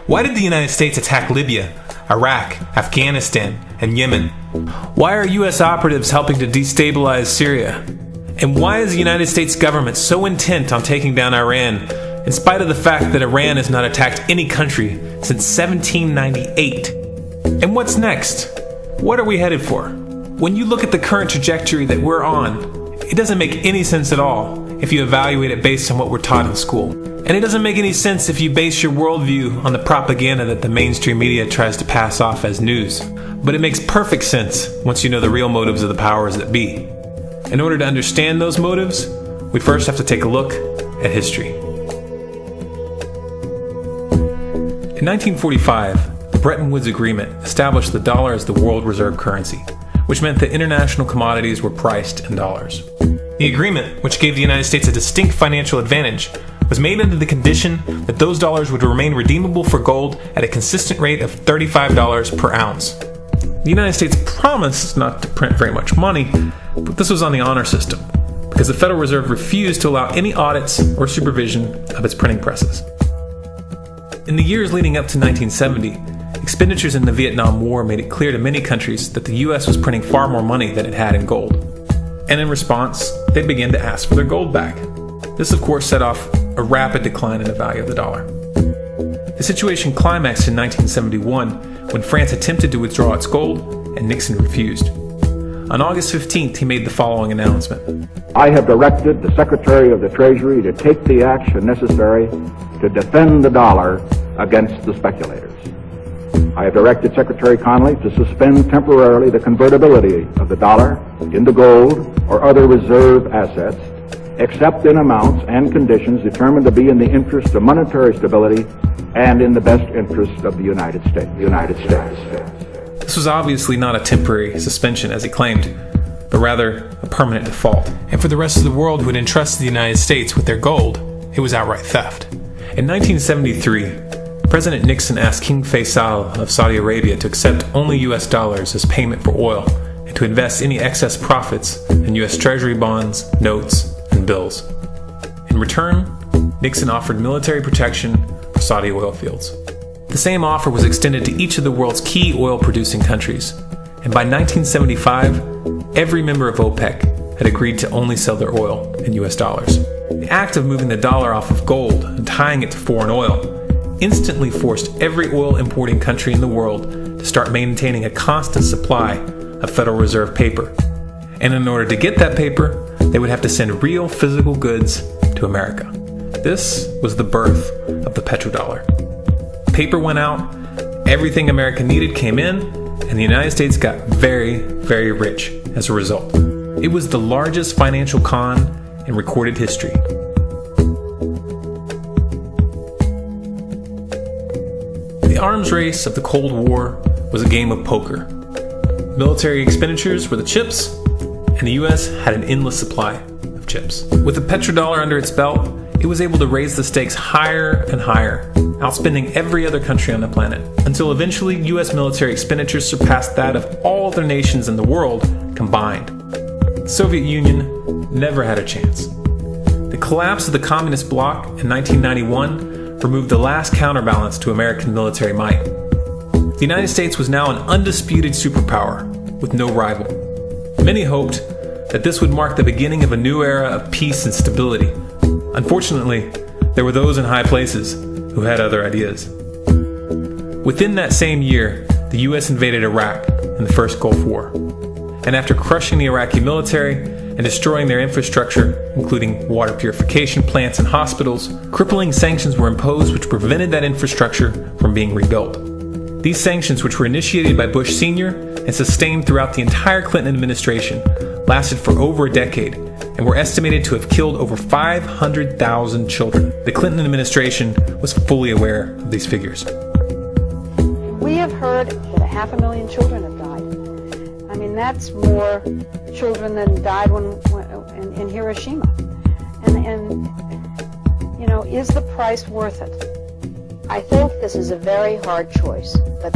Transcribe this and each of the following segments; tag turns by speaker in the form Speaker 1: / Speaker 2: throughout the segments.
Speaker 1: Why did the United States attack Libya, Iraq, Afghanistan, and Yemen? Why are U.S. operatives helping to destabilize Syria? And why is the United States government so intent on taking down Iran, in spite of the fact that Iran has not attacked any country since 1798? And what's next? What are we headed for? When you look at the current trajectory that we're on, it doesn't make any sense at all if you evaluate it based on what we're taught in school. And it doesn't make any sense if you base your worldview on the propaganda that the mainstream media tries to pass off as news. But it makes perfect sense once you know the real motives of the powers that be. In order to understand those motives, we first have to take a look at history. In 1945, the Bretton Woods Agreement established the dollar as the world reserve currency, which meant that international commodities were priced in dollars. The agreement, which gave the United States a distinct financial advantage, was made under the condition that those dollars would remain redeemable for gold at a consistent rate of $35 per ounce. The United States promised not to print very much money, but this was on the honor system, because the Federal Reserve refused to allow any audits or supervision of its printing presses. In the years leading up to 1970, expenditures in the Vietnam War made it clear to many countries that the U.S. was printing far more money than it had in gold. And in response, they began to ask for their gold back. This, of course, set off a rapid decline in the value of the dollar. The situation climaxed in 1971 when France attempted to withdraw its gold and Nixon refused. On August 15th, he made the following announcement.
Speaker 2: I have directed the Secretary of the Treasury to take the action necessary to defend the dollar against the speculators. I have directed Secretary Connally to suspend temporarily the convertibility of the dollar into gold or other reserve assets, except in amounts and conditions determined to be in the interest of monetary stability and in the best interest of the United States.
Speaker 1: This was obviously not a temporary suspension, as he claimed, but rather a permanent default. And for the rest of the world who had entrusted the United States with their gold, it was outright theft. In 1973, President Nixon asked King Faisal of Saudi Arabia to accept only U.S. dollars as payment for oil and to invest any excess profits in U.S. Treasury bonds, notes, and bills. In return, Nixon offered military protection for Saudi oil fields. The same offer was extended to each of the world's key oil-producing countries, and by 1975, every member of OPEC had agreed to only sell their oil in U.S. dollars. The act of moving the dollar off of gold and tying it to foreign oil instantly forced every oil-importing country in the world to start maintaining a constant supply of Federal Reserve paper. And in order to get that paper, they would have to send real physical goods to America. This was the birth of the petrodollar. Paper went out, everything America needed came in, and the United States got very, very rich as a result. It was the largest financial con in recorded history. The arms race of the Cold War was a game of poker. Military expenditures were the chips, and the U.S. had an endless supply of chips. With the petrodollar under its belt, it was able to raise the stakes higher and higher, outspending every other country on the planet, until eventually U.S. military expenditures surpassed that of all other nations in the world combined. The Soviet Union never had a chance. The collapse of the communist bloc in 1991 removed the last counterbalance to American military might. The United States was now an undisputed superpower with no rival. Many hoped that this would mark the beginning of a new era of peace and stability. Unfortunately, there were those in high places who had other ideas. Within that same year, the U.S. invaded Iraq in the first Gulf War. And after crushing the Iraqi military and destroying their infrastructure, including water purification plants and hospitals, crippling sanctions were imposed which prevented that infrastructure from being rebuilt. These sanctions, which were initiated by Bush Sr. and sustained throughout the entire Clinton administration, lasted for over a decade and were estimated to have killed over 500,000 children. The Clinton administration was fully aware of these figures.
Speaker 3: We have heard that 500,000 children have died. I mean, that's more children than died in Hiroshima. And you know, is the price worth it?
Speaker 4: I think this is a very hard choice, but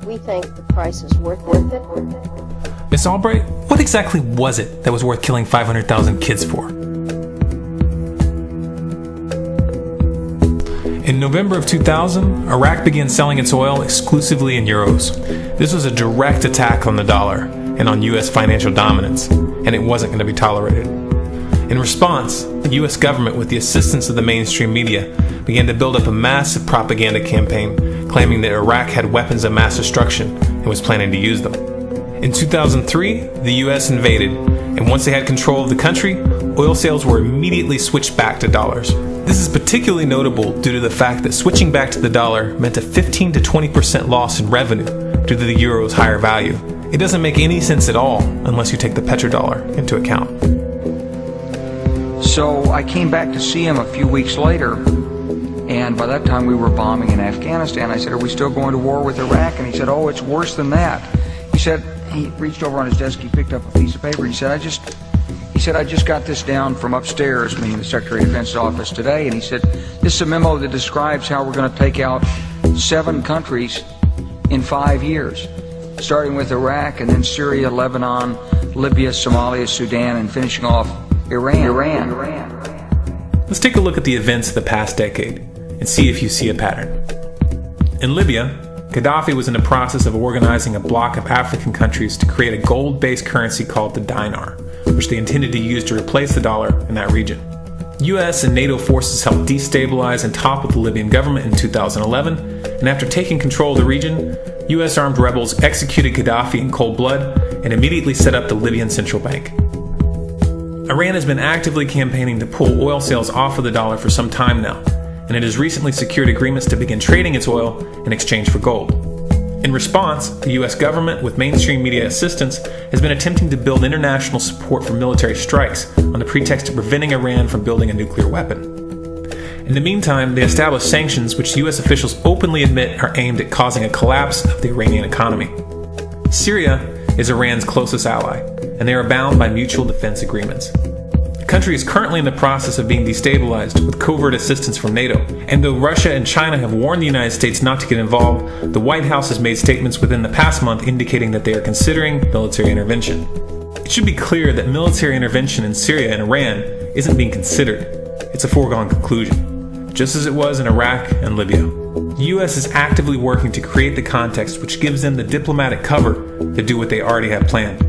Speaker 4: we think the price is worth it.
Speaker 1: Miss Albright, what exactly was it that was worth killing 500,000 kids for? In November of 2000, Iraq began selling its oil exclusively in euros. This was a direct attack on the dollar and on U.S. financial dominance, and it wasn't going to be tolerated. In response, the U.S. government, with the assistance of the mainstream media, began to build up a massive propaganda campaign claiming that Iraq had weapons of mass destruction and was planning to use them. In 2003, the U.S. invaded, and once they had control of the country, oil sales were immediately switched back to dollars. This is particularly notable due to the fact that switching back to the dollar meant a 15 to 20% loss in revenue due to the euro's higher value. It doesn't make any sense at all unless you take the petrodollar into account.
Speaker 5: So I came back to see him a few weeks later, and by that time we were bombing in Afghanistan. I said, "Are we still going to war with Iraq?" And he said, "Oh, it's worse than that." He said, he reached over on his desk, he picked up a piece of paper, he said, I just got this down from upstairs, meaning the Secretary of Defense's office today, and he said, "This is a memo that describes how we're going to take out 7 countries in 5 years, starting with Iraq, and then Syria, Lebanon, Libya, Somalia, Sudan, and finishing off Iran.
Speaker 1: Let's take a look at the events of the past decade and see if you see a pattern. In Libya, Gaddafi was in the process of organizing a bloc of African countries to create a gold-based currency called the dinar, which they intended to use to replace the dollar in that region. US and NATO forces helped destabilize and topple the Libyan government in 2011, and after taking control of the region, US armed rebels executed Gaddafi in cold blood and immediately set up the Libyan central bank. Iran has been actively campaigning to pull oil sales off of the dollar for some time now, and it has recently secured agreements to begin trading its oil in exchange for gold. In response, the US government, with mainstream media assistance, has been attempting to build international support for military strikes on the pretext of preventing Iran from building a nuclear weapon. In the meantime, they established sanctions which US officials openly admit are aimed at causing a collapse of the Iranian economy. Syria is Iran's closest ally, and they are bound by mutual defense agreements. The country is currently in the process of being destabilized with covert assistance from NATO, and though Russia and China have warned the United States not to get involved, the White House has made statements within the past month indicating that they are considering military intervention. It should be clear that military intervention in Syria and Iran isn't being considered. It's a foregone conclusion, just as it was in Iraq and Libya. The US is actively working to create the context which gives them the diplomatic cover to do what they already have planned.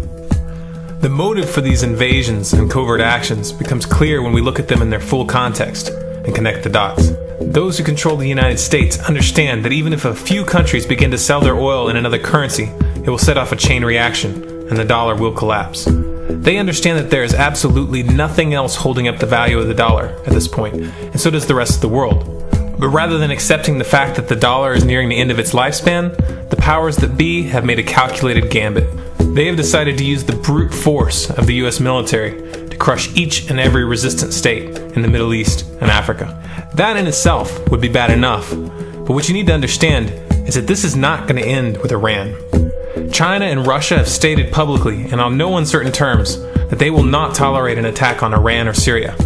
Speaker 1: The motive for these invasions and covert actions becomes clear when we look at them in their full context and connect the dots. Those who control the United States understand that even if a few countries begin to sell their oil in another currency, it will set off a chain reaction and the dollar will collapse. They understand that there is absolutely nothing else holding up the value of the dollar at this point, and so does the rest of the world. But rather than accepting the fact that the dollar is nearing the end of its lifespan, the powers that be have made a calculated gambit. They have decided to use the brute force of the US military to crush each and every resistant state in the Middle East and Africa. That in itself would be bad enough, but what you need to understand is that this is not going to end with Iran. China and Russia have stated publicly and on no uncertain terms that they will not tolerate an attack on Iran or Syria.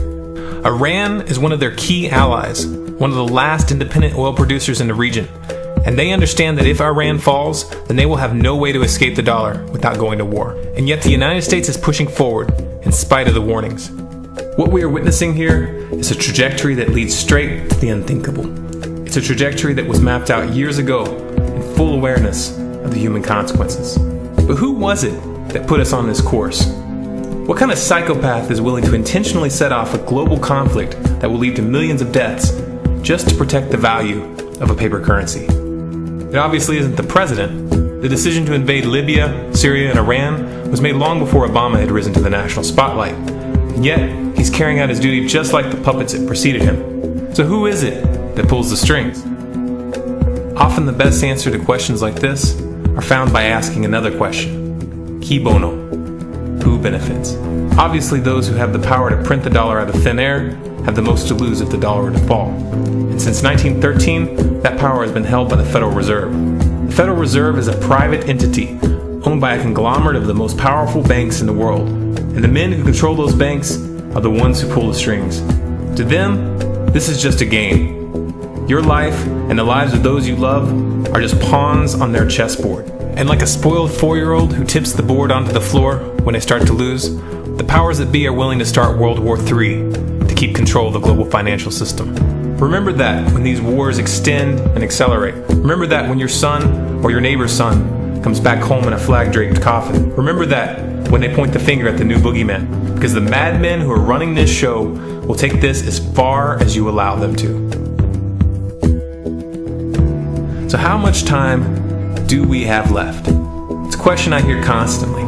Speaker 1: Iran is one of their key allies, one of the last independent oil producers in the region, and they understand that if Iran falls, then they will have no way to escape the dollar without going to war. And yet the United States is pushing forward in spite of the warnings. What we are witnessing here is a trajectory that leads straight to the unthinkable. It's a trajectory that was mapped out years ago in full awareness of the human consequences. But who was it that put us on this course? What kind of psychopath is willing to intentionally set off a global conflict that will lead to millions of deaths just to protect the value of a paper currency? It obviously isn't the president. The decision to invade Libya, Syria, and Iran was made long before Obama had risen to the national spotlight. And yet, he's carrying out his duty just like the puppets that preceded him. So who is it that pulls the strings? Often the best answer to questions like this are found by asking another question. Qui bono? Who benefits? Obviously, those who have the power to print the dollar out of thin air have the most to lose if the dollar were to fall. And since 1913, that power has been held by the Federal Reserve. The Federal Reserve is a private entity owned by a conglomerate of the most powerful banks in the world. And the men who control those banks are the ones who pull the strings. To them, this is just a game. Your life and the lives of those you love are just pawns on their chessboard. And like a spoiled 4-year-old who tips the board onto the floor when they start to lose, the powers that be are willing to start World War III to keep control of the global financial system. Remember that when these wars extend and accelerate. Remember that when your son or your neighbor's son comes back home in a flag-draped coffin. Remember that when they point the finger at the new boogeyman, because the madmen who are running this show will take this as far as you allow them to. So how much time do we have left? It's a question I hear constantly,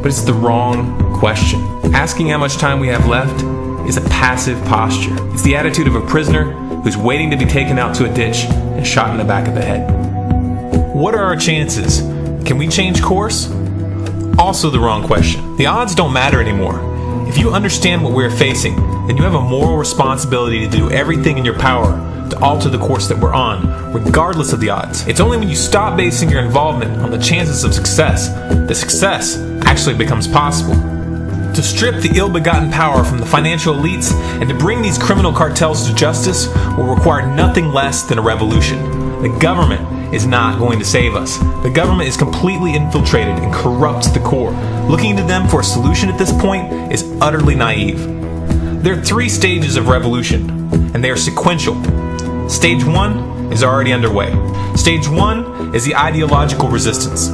Speaker 1: but it's the wrong question. Asking how much time we have left is a passive posture. It's the attitude of a prisoner who's waiting to be taken out to a ditch and shot in the back of the head. What are our chances? Can we change course? Also the wrong question. The odds don't matter anymore. If you understand what we're facing, then you have a moral responsibility to do everything in your power to alter the course that we're on, regardless of the odds. It's only when you stop basing your involvement on the chances of success that success actually becomes possible. To strip the ill-begotten power from the financial elites and to bring these criminal cartels to justice will require nothing less than a revolution. The government is not going to save us. The government is completely infiltrated and corrupt to the core. Looking to them for a solution at this point is utterly naive. There are 3 stages of revolution, and they are sequential. Stage 1 is already underway. Stage 1 is the ideological resistance.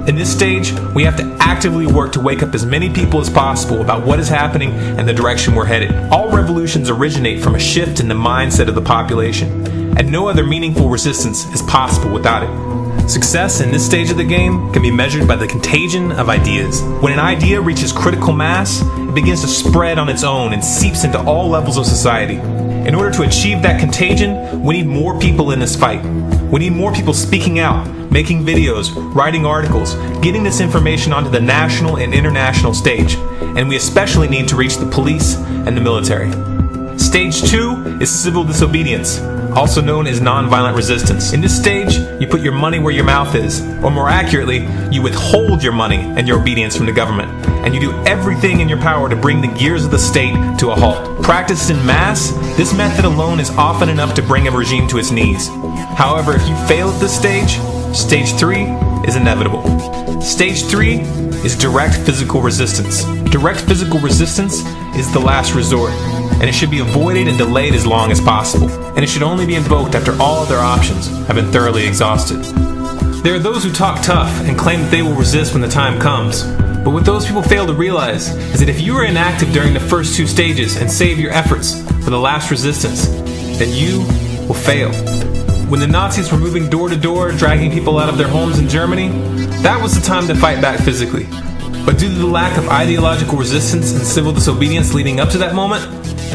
Speaker 1: In this stage, we have to actively work to wake up as many people as possible about what is happening and the direction we're headed. All revolutions originate from a shift in the mindset of the population, and no other meaningful resistance is possible without it. Success in this stage of the game can be measured by the contagion of ideas. When an idea reaches critical mass, it begins to spread on its own and seeps into all levels of society. In order to achieve that contagion, we need more people in this fight. We need more people speaking out, making videos, writing articles, getting this information onto the national and international stage. And we especially need to reach the police and the military. Stage 2 is civil disobedience, also known as nonviolent resistance. In this stage, you put your money where your mouth is, or more accurately, you withhold your money and your obedience from the government, and you do everything in your power to bring the gears of the state to a halt. Practiced in mass, this method alone is often enough to bring a regime to its knees. However, if you fail at this stage, Stage 3 is inevitable. Stage 3 is direct physical resistance. Direct physical resistance is the last resort, and it should be avoided and delayed as long as possible, and it should only be invoked after all other options have been thoroughly exhausted. There are those who talk tough and claim that they will resist when the time comes, but what those people fail to realize is that if you are inactive during the first 2 stages and save your efforts for the last resistance, then you will fail. When the Nazis were moving door to door, dragging people out of their homes in Germany, that was the time to fight back physically. But due to the lack of ideological resistance and civil disobedience leading up to that moment,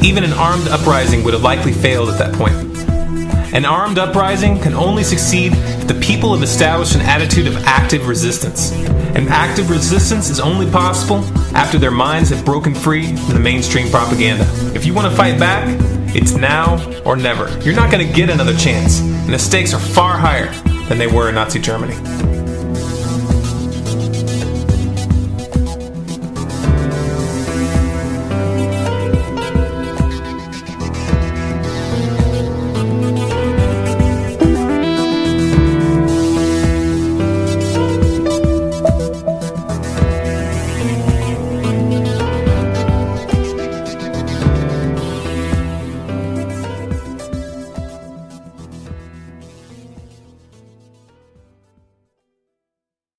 Speaker 1: even an armed uprising would have likely failed at that point. An armed uprising can only succeed if the people have established an attitude of active resistance. And active resistance is only possible after their minds have broken free from the mainstream propaganda. If you want to fight back, it's now or never. You're not going to get another chance, and the stakes are far higher than they were in Nazi Germany.